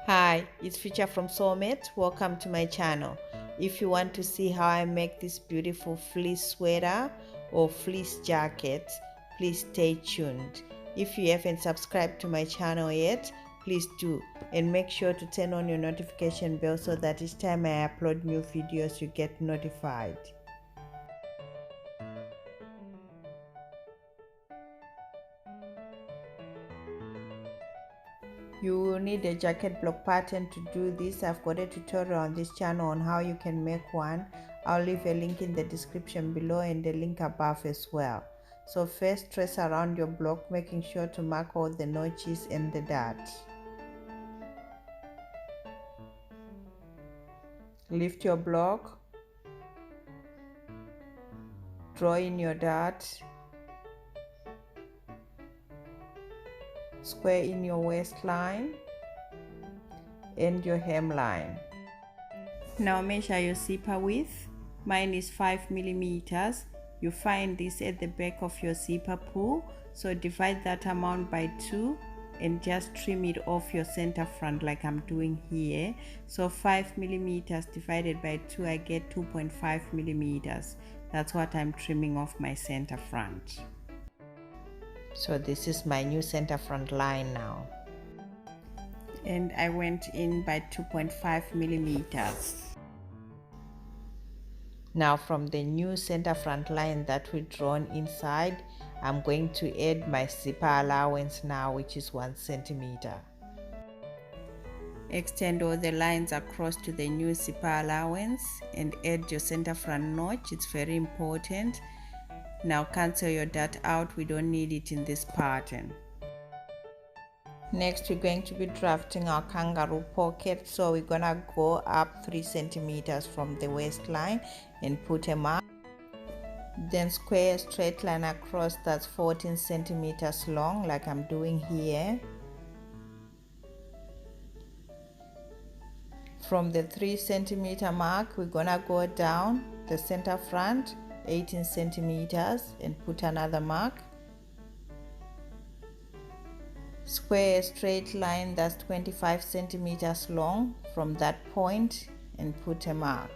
Hi, it's Future from Sewmate. Welcome to my channel. If you want to see how I make this beautiful fleece sweater or fleece jacket, please stay tuned. If you haven't subscribed to my channel yet, please do, and make sure to turn on your notification bell so that each time I upload new videos you get notified. You will need a jacket block pattern to do this. I've got a tutorial on this channel on how you can make one. I'll leave a link in the description below and a link above as well. So first, trace around your block, making sure to mark all the notches and the dart. Lift your block, draw in your dart, square in your waistline and your hemline. Now measure your zipper width. Mine is 5 millimeters. You find this at the back of your zipper pull, so divide that amount by 2 and just trim it off your center front like I'm doing here. So 5 millimeters divided by 2, I get 2.5 millimeters. That's what I'm trimming off my center front. So this is my new center front line now, and I went in by 2.5 millimeters. Now from the new center front line that we drawn inside, I'm going to add my zipper allowance now, which is 1 centimeter. Extend all the lines across to the new zipper allowance and add your center front notch. It's very important. Now cancel your dart out, we don't need it in this pattern. Next, we're going to be drafting our kangaroo pocket, so we're gonna go up 3 centimeters from the waistline and put a mark. Then square a straight line across that's 14 centimeters long like I'm doing here. From the 3 centimeter mark, we're gonna go down the center front 18 centimeters and put another mark. Square a straight line that's 25 centimeters long from that point and put a mark.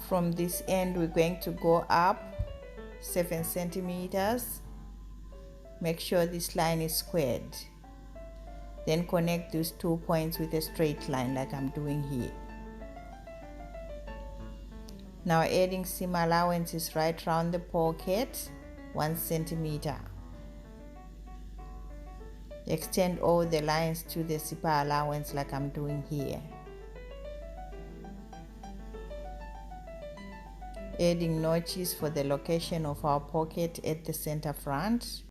From this end, we're going to go up 7 centimeters. Make sure this line is squared. Then connect these 2 points with a straight line like I'm doing here. Now adding seam allowances right around the pocket, 1 centimeter. Extend all the lines to the zipper allowance like I'm doing here. Adding notches for the location of our pocket at the center front,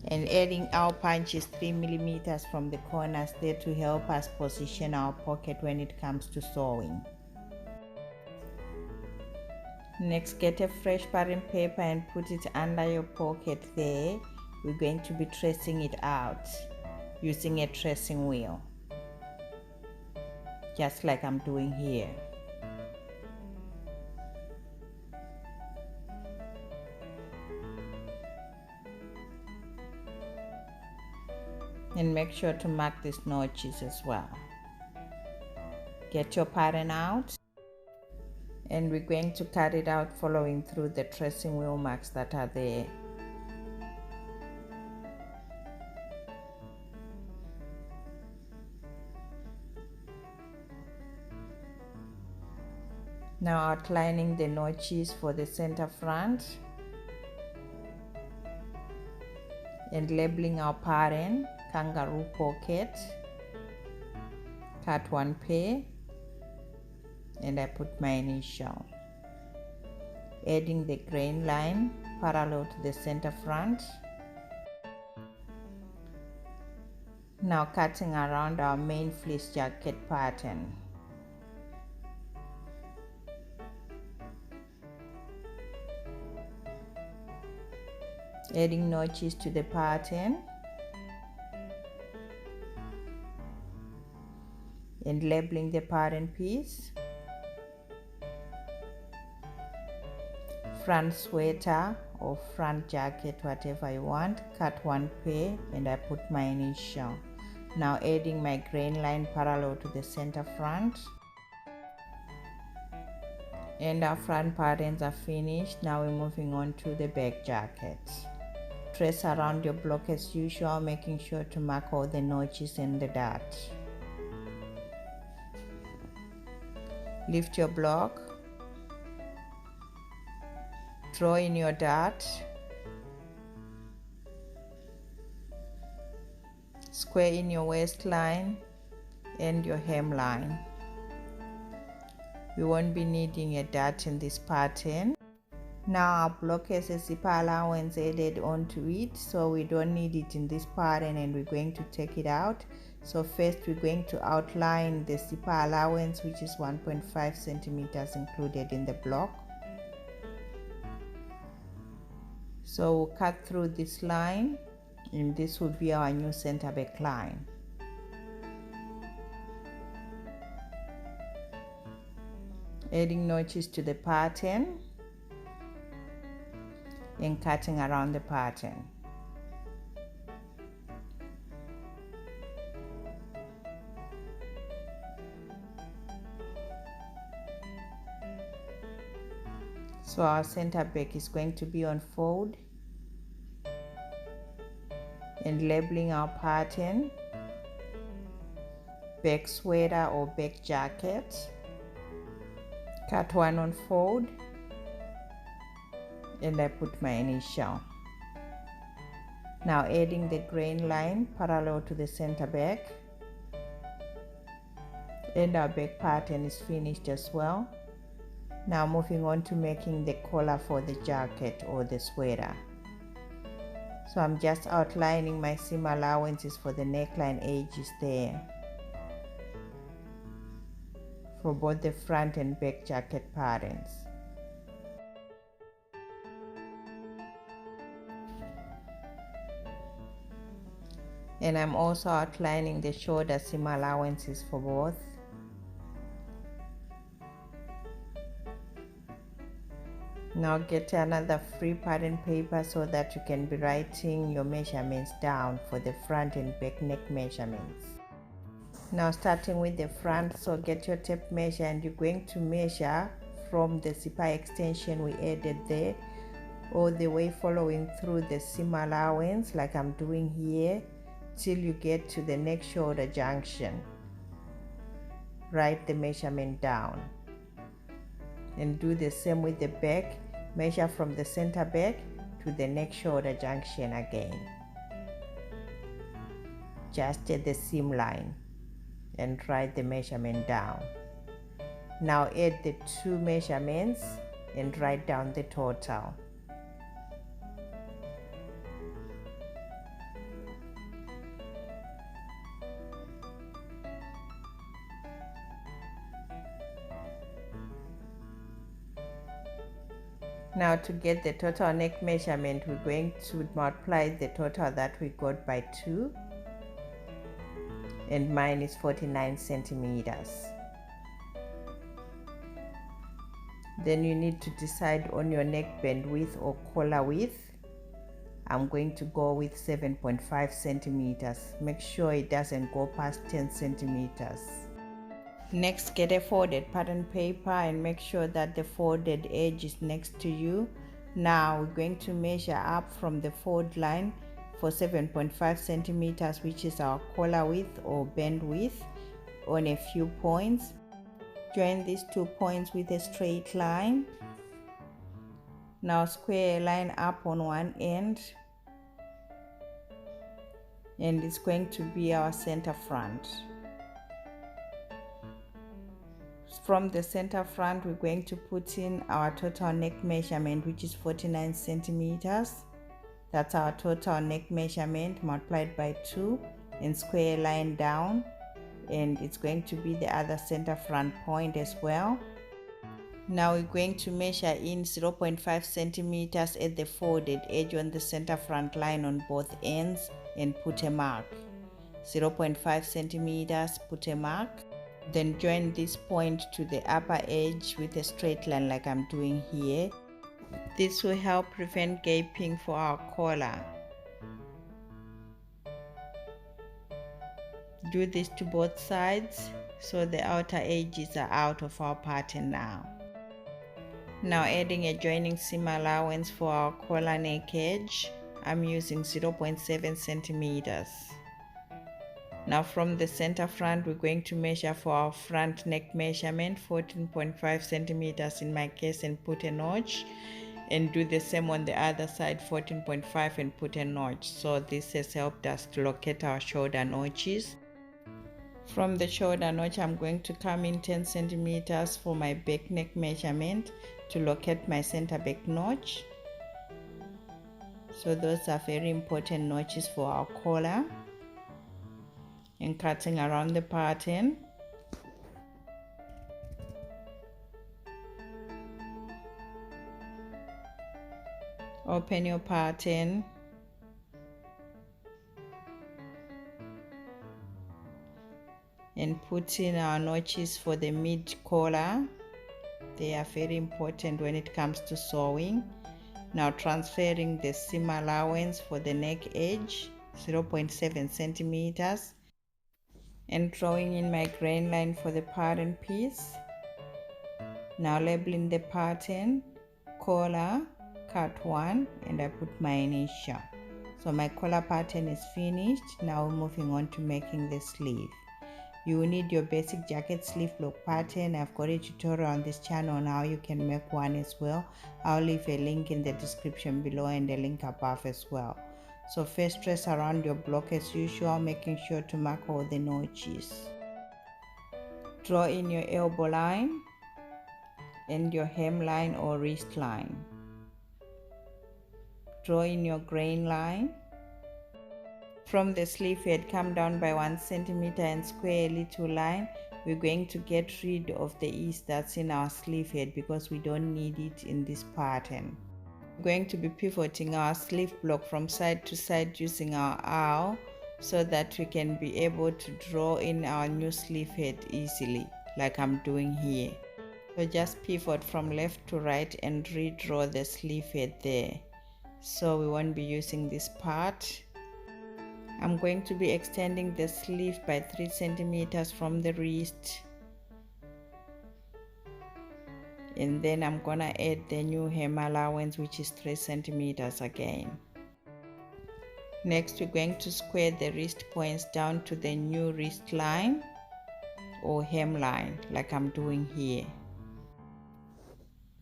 and adding our punches 3 millimeters from the corners there to help us position our pocket when it comes to sewing. Next, get a fresh pattern paper and put it under your pocket there. We're going to be tracing it out using a tracing wheel, just like I'm doing here. And make sure to mark these notches as well. Get your pattern out, and we're going to cut it out following through the tracing wheel marks that are there. Now outlining the notches for the center front and labeling our pattern, kangaroo pocket. Cut 1 pair and I put my initial. Adding the grain line parallel to the center front. Now cutting around our main fleece jacket pattern. Adding notches to the pattern and labeling the pattern piece. front sweater or front jacket, whatever you want. Cut one pair and I put my initial. Now adding my grain line parallel to the center front. And our front patterns are finished. Now we're moving on to the back jacket. Trace around your block as usual, making sure to mark all the notches and the dart. Lift your block, draw in your dart, square in your waistline and your hemline. We won't be needing a dart in this pattern. Now our block has a zipper allowance added onto it, so we don't need it in this pattern and we're going to take it out. So first we're going to outline the zipper allowance, which is 1.5 centimeters included in the block. So we'll cut through this line and this will be our new center back line. Adding notches to the pattern and cutting around the pattern. So our center back is going to be on fold and labeling our pattern, back sweater or back jacket. Cut one on fold and I put my initial. Now adding the grain line parallel to the center back, and our back pattern is finished as well. Now moving on to making the collar for the jacket or the sweater. So I'm just outlining my seam allowances for the neckline edges there for both the front and back jacket patterns. And I'm also outlining the shoulder seam allowances for both. Now get another free pattern paper so that you can be writing your measurements down for the front and back neck measurements. Now starting with the front, so get your tape measure and you're going to measure from the zipper extension we added there all the way following through the seam allowance like I'm doing here till you get to the neck shoulder junction. Write the measurement down and do the same with the back. Measure from the center back to the neck shoulder junction again, just at the seam line, and write the measurement down. Now add the two measurements and write down the total. Now to get the total neck measurement, we're going to multiply the total that we got by 2, and mine is 49 centimeters. Then you need to decide on your neckband width or collar width. I'm going to go with 7.5 centimeters. Make sure it doesn't go past 10 centimeters. Next, get a folded pattern paper and make sure that the folded edge is next to you. Now we're going to measure up from the fold line for 7.5 centimeters, which is our collar width or band width, on a few points. Join these 2 points with a straight line. Now square a line up on one end, and it's going to be our center front. From the center front, we're going to put in our total neck measurement, which is 49 centimeters. That's our total neck measurement multiplied by 2, and square a line down, and it's going to be the other center front point as well. Now we're going to measure in 0.5 centimeters at the folded edge on the center front line on both ends and put a mark. 0.5 centimeters, put a mark. Then join this point to the upper edge with a straight line like I'm doing here. This will help prevent gaping for our collar. Do this to both sides so the outer edges are out of our pattern now. Now adding a joining seam allowance for our collar neck edge. I'm using 0.7 centimeters. Now from the center front, we're going to measure for our front neck measurement 14.5 centimeters in my case and put a notch, and do the same on the other side 14.5 and put a notch. So this has helped us to locate our shoulder notches. From the shoulder notch, I'm going to come in 10 centimeters for my back neck measurement to locate my center back notch. So those are very important notches for our collar. And cutting around the pattern. Open your pattern. And put in our notches for the mid collar. They are very important when it comes to sewing. Now transferring the seam allowance for the neck edge, 0.7 centimeters. And drawing in my grain line for the pattern piece. Now labeling the pattern, collar, cut 1, and I put my initial. So my collar pattern is finished. Now moving on to making the sleeve. You will need your basic jacket sleeve block pattern. I've got a tutorial on this channel on how you can make one as well. I'll leave a link in the description below and a link above as well. So first trace around your block as usual, making sure to mark all the notches. Draw in your elbow line and your hemline or wrist line. Draw in your grain line. From the sleeve head, come down by 1 centimeter and square a little line. We're going to get rid of the ease that's in our sleeve head because we don't need it in this pattern. We're going to be pivoting our sleeve block from side to side using our awl so that we can be able to draw in our new sleeve head easily, like I'm doing here. So just pivot from left to right and redraw the sleeve head there. So we won't be using this part. I'm going to be extending the sleeve by 3 centimeters from the wrist. And then I'm gonna add the new hem allowance, which is 3 centimeters again. Next, we're going to square the wrist points down to the new wrist line or hem line, like I'm doing here.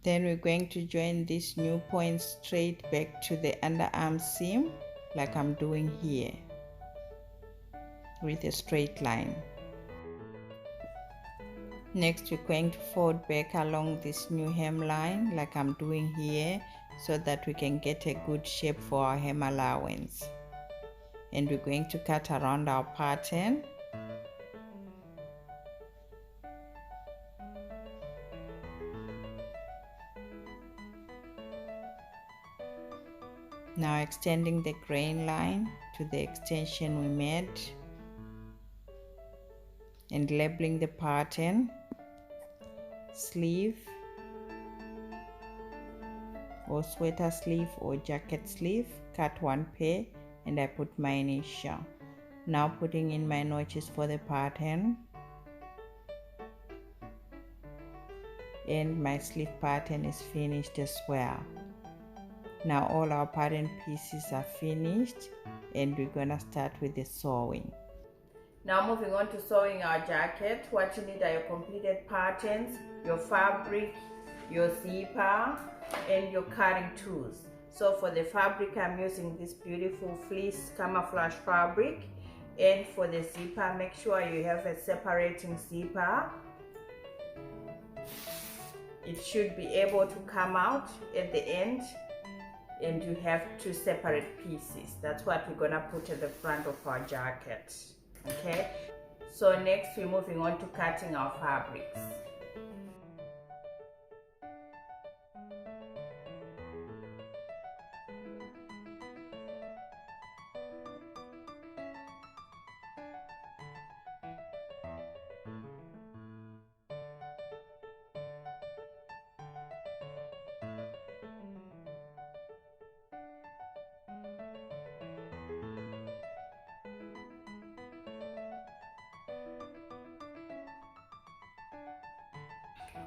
Then we're going to join these new points straight back to the underarm seam, like I'm doing here, with a straight line. Next, we're going to fold back along this new hemline like I'm doing here so that we can get a good shape for our hem allowance. And we're going to cut around our pattern. Now extending the grain line to the extension we made and labeling the pattern, sleeve or sweater sleeve or jacket sleeve, cut 1 pair and I put my initial. Now putting in my notches for the pattern, and my sleeve pattern is finished as well. Now all our pattern pieces are finished and we're gonna start with the sewing. Now moving on to sewing our jacket, what you need are your completed patterns, your fabric, your zipper, and your cutting tools. So for the fabric, I'm using this beautiful fleece camouflage fabric, and for the zipper, make sure you have a separating zipper. It should be able to come out at the end, and you have 2 separate pieces. That's what we're gonna put at the front of our jacket. Okay, so next we're moving on to cutting our fabrics.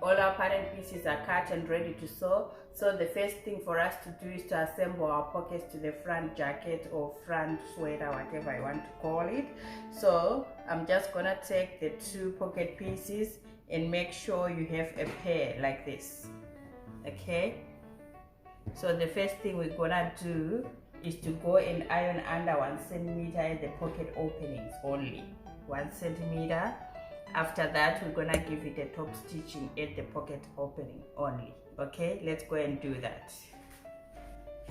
all our pattern pieces are cut and ready to sew. So the first thing for us to do is to assemble our pockets to the front jacket or front sweater, whatever I want to call it. So I'm just gonna take the 2 pocket pieces and make sure you have a pair like this. Okay, so the first thing we're gonna do is to go and iron under 1 centimeter at the pocket openings only, 1 centimeter. After that, we're gonna give it a top stitching at the pocket opening only. Okay, let's go and do that.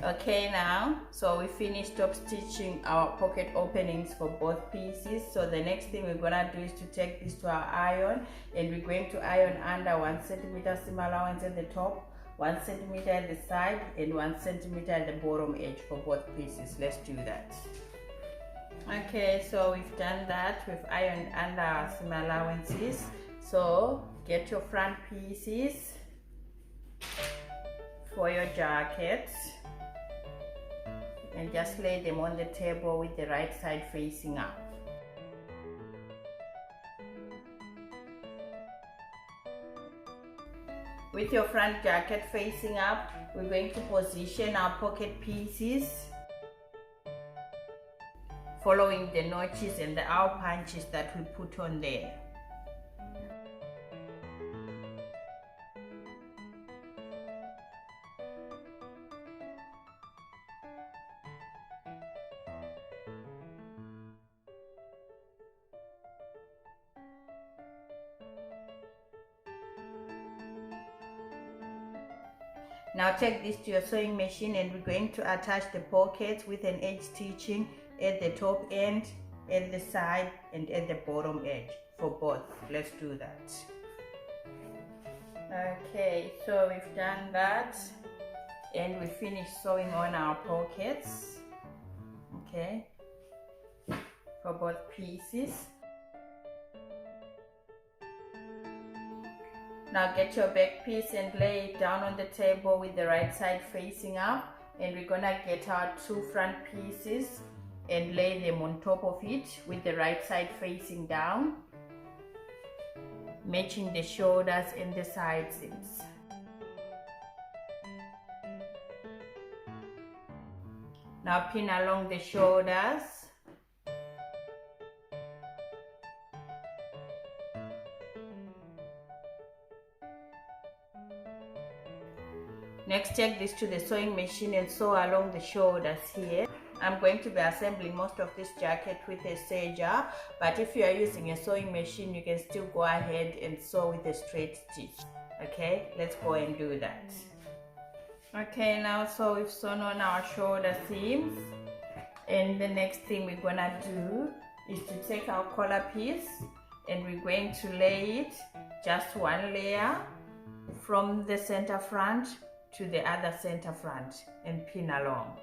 Okay, now, so we finished top stitching our pocket openings for both pieces. So the next thing we're gonna do is to take this to our iron, and we're going to iron under 1 centimeter seam allowance at the top, 1 centimeter at the side, and 1 centimeter at the bottom edge for both pieces. Let's do that. Okay, so we've done that. We've ironed under our seam allowances. So get your front pieces for your jacket and just lay them on the table with the right side facing up. With your front jacket facing up, we're going to position our pocket pieces following the notches and the arrow punches that we put on there. Now take this to your sewing machine, and we're going to attach the pockets with an edge stitching at the top end, at the side, and at the bottom edge for both. Let's do that. Okay, so we've done that and we finished sewing on our pockets, okay, for both pieces. Now get your back piece and lay it down on the table with the right side facing up, and we're gonna get our 2 front pieces and lay them on top of it with the right side facing down, matching the shoulders and the side seams. Now pin along the shoulders. Next, take this to the sewing machine and sew along the shoulders here. I'm going to be assembling most of this jacket with a serger, but if you are using a sewing machine, you can still go ahead and sew with a straight stitch. Okay, let's go and do that. Okay, now so we've sewn on our shoulder seams, and the next thing we're gonna do is to take our collar piece and we're going to lay it just 1 layer from the center front to the other center front and pin along.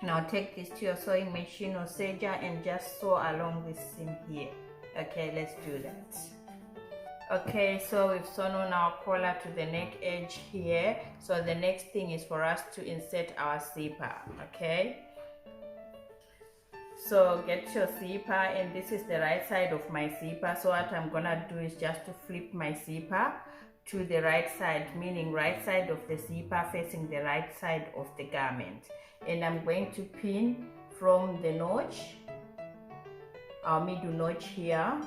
Now take this to your sewing machine or serger and just sew along this seam here. Okay, let's do that. Okay, so we've sewn on our collar to the neck edge here. So the next thing is for us to insert our zipper. Okay, so get your zipper, and this is the right side of my zipper. So what I'm gonna do is just to flip my zipper to the right side, meaning right side of the zipper facing the right side of the garment, and I'm going to pin from the notch, our middle notch here,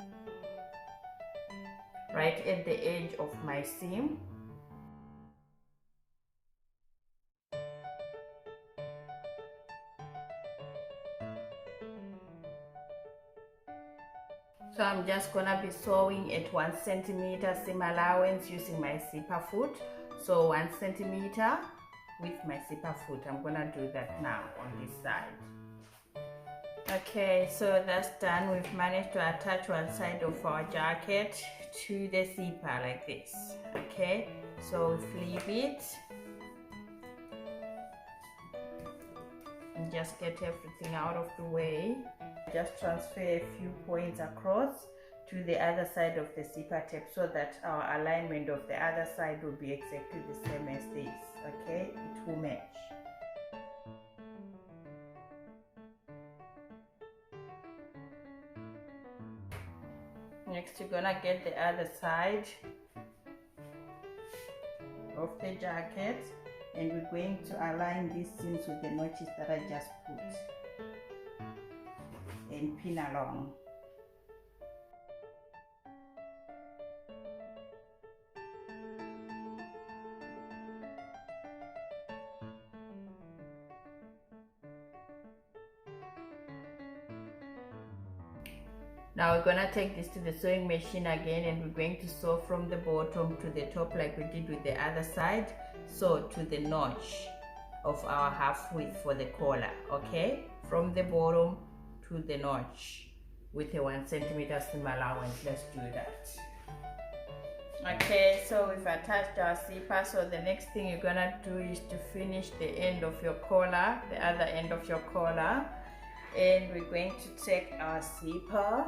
right at the edge of my seam. So I'm just gonna be sewing at 1 centimeter seam allowance using my zipper foot. So 1 centimeter with my zipper foot. I'm gonna do that now on this side. Okay, so that's done. We've managed to attach one side of our jacket to the zipper like this. Okay, so flip it and just get everything out of the way. Just transfer a few points across to the other side of the zipper tape so that our alignment of the other side will be exactly the same as this. Okay, it will match. Next, you're gonna get the other side of the jacket, and we're going to align these seams with the notches that I just put and pin along. Now we're gonna take this to the sewing machine again, and we're going to sew from the bottom to the top like we did with the other side. Sew to the notch of our half width for the collar, okay? From the bottom to the notch with a 1 centimeter seam allowance. Let's do that. Okay, so we've attached our zipper. So the next thing you're gonna do is to finish the end of your collar, the other end of your collar. And we're going to take our zipper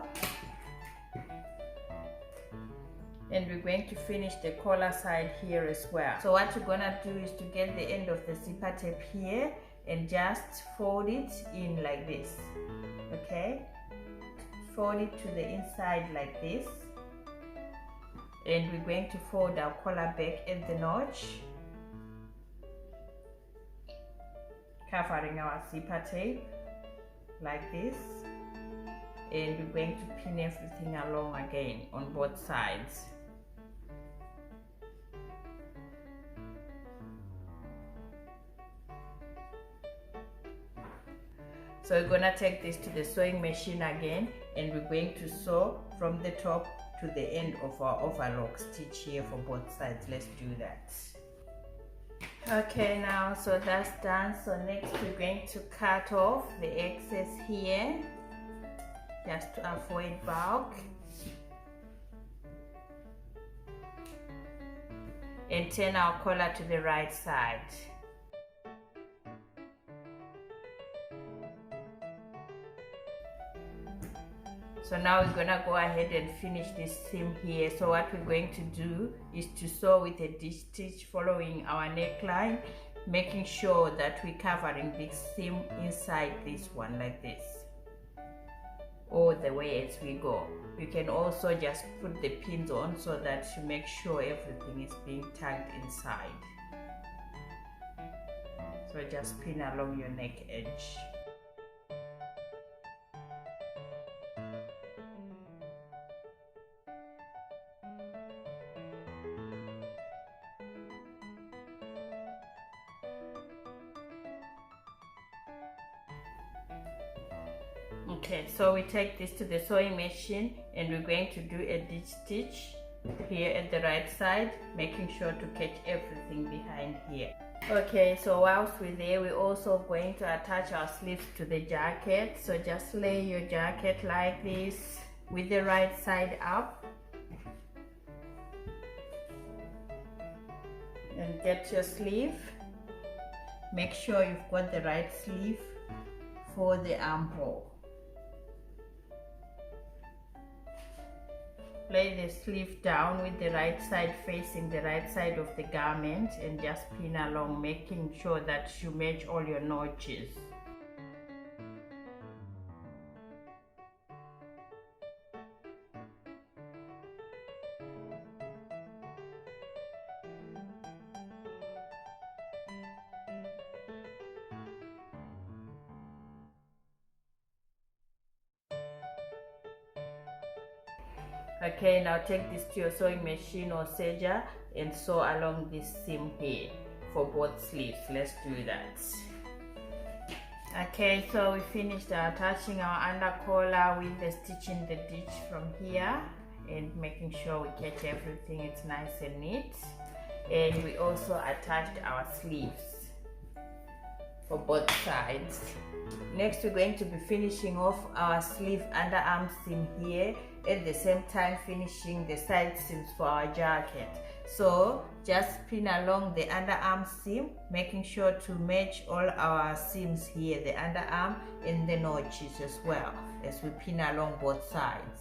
and we're going to finish the collar side here as well. So what you're gonna do is to get the end of the zipper tape here and just fold it in like this. Okay, fold it to the inside like this, and we're going to fold our collar back at the notch, covering our zipper tape like this, and we're going to pin everything along again on both sides. So we're gonna take this to the sewing machine again, and we're going to sew from the top to the end of our overlock stitch here for both sides. Let's do that. Okay, now so that's done. So next we're going to cut off the excess here just to avoid bulk, and turn our collar to the right side. So now we're gonna go ahead and finish this seam here. So what we're going to do is to sew with a ditch stitch following our neckline, making sure that we're covering this seam inside this one like this, all the way as we go. You can also just put the pins on so that you make sure everything is being tucked inside. So just pin along your neck edge. Okay, so we take this to the sewing machine, and we're going to do a ditch stitch here at the right side, making sure to catch everything behind here. Okay, so whilst we're there, we're also going to attach our sleeves to the jacket. So just lay your jacket like this with the right side up, and get your sleeve. Make sure you've got the right sleeve for the armhole. Lay the sleeve down with the right side facing the right side of the garment, and just pin along, making sure that you match all your notches. Okay, now take this to your sewing machine or serger and sew along this seam here for both sleeves. Let's do that. Okay, so we finished attaching our under collar with the stitching the ditch from here and making sure we catch everything, it's nice and neat. And we also attached our sleeves for both sides. Next, we're going to be finishing off our sleeve underarm seam here, at the same time finishing the side seams for our jacket. So just pin along the underarm seam, making sure to match all our seams here, the underarm and the notches as well, as we pin along both sides.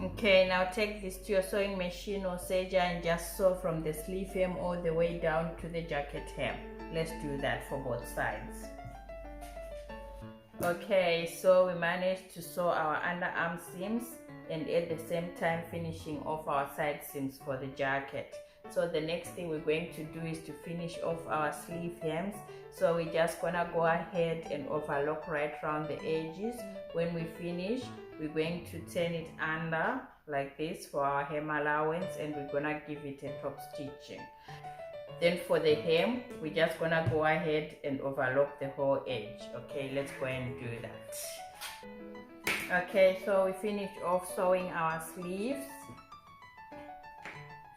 Okay, now take this to your sewing machine or serger and just sew from the sleeve hem all the way down to the jacket hem. Let's do that for both sides. Okay, so we managed to sew our underarm seams and at the same time finishing off our side seams for the jacket. So the next thing we're going to do is to finish off our sleeve hems. So we're just gonna go ahead and overlock right around the edges. When we finish, we're going to turn it under like this for our hem allowance, and we're gonna give it a top stitching. Then for the hem, we're just gonna go ahead and overlock the whole edge. Okay, let's go and do that. Okay, so we finished off sewing our sleeves,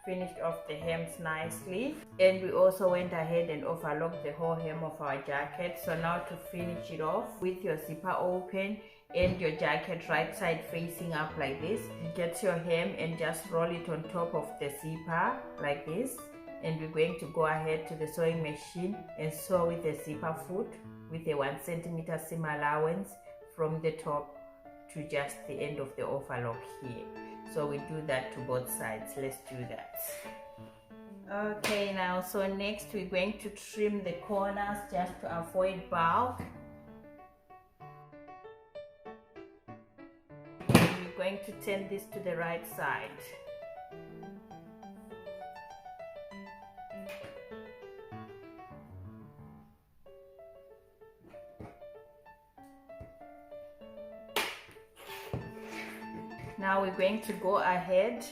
finished off the hems nicely, and we also went ahead and overlocked the whole hem of our jacket. So now to finish it off, with your zipper open and your jacket right side facing up like this, get your hem and just roll it on top of the zipper like this, and we're going to go ahead to the sewing machine and sew with the zipper foot with a 1 centimeter seam allowance from the top to just the end of the overlock here. So we do that to both sides. Let's do that. Okay, now so next we're going to trim the corners just to avoid bulk. We're going to turn this to the right side. Now we're going to go ahead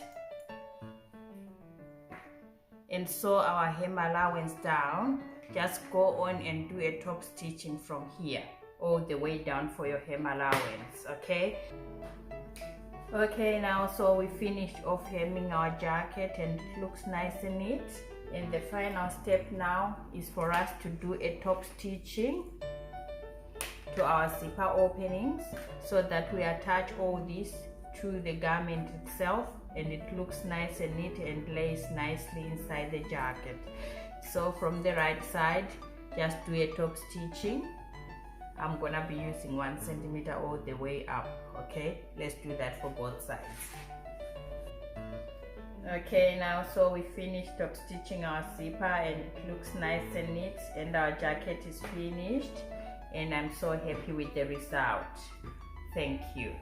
and sew our hem allowance down. Just go on and do a top stitching from here all the way down for your hem allowance. Okay, now so we finished off hemming our jacket and it looks nice and neat. And the final step now is for us to do a top stitching to our zipper openings so that we attach all this to the garment itself and it looks nice and neat and lays nicely inside the jacket. So from the right side, just do a top stitching. I'm gonna be using 1 centimeter all the way up. Okay, let's do that for both sides. Okay, now so we finished top stitching our zipper and it looks nice and neat and our jacket is finished, and I'm so happy with the result. Thank you.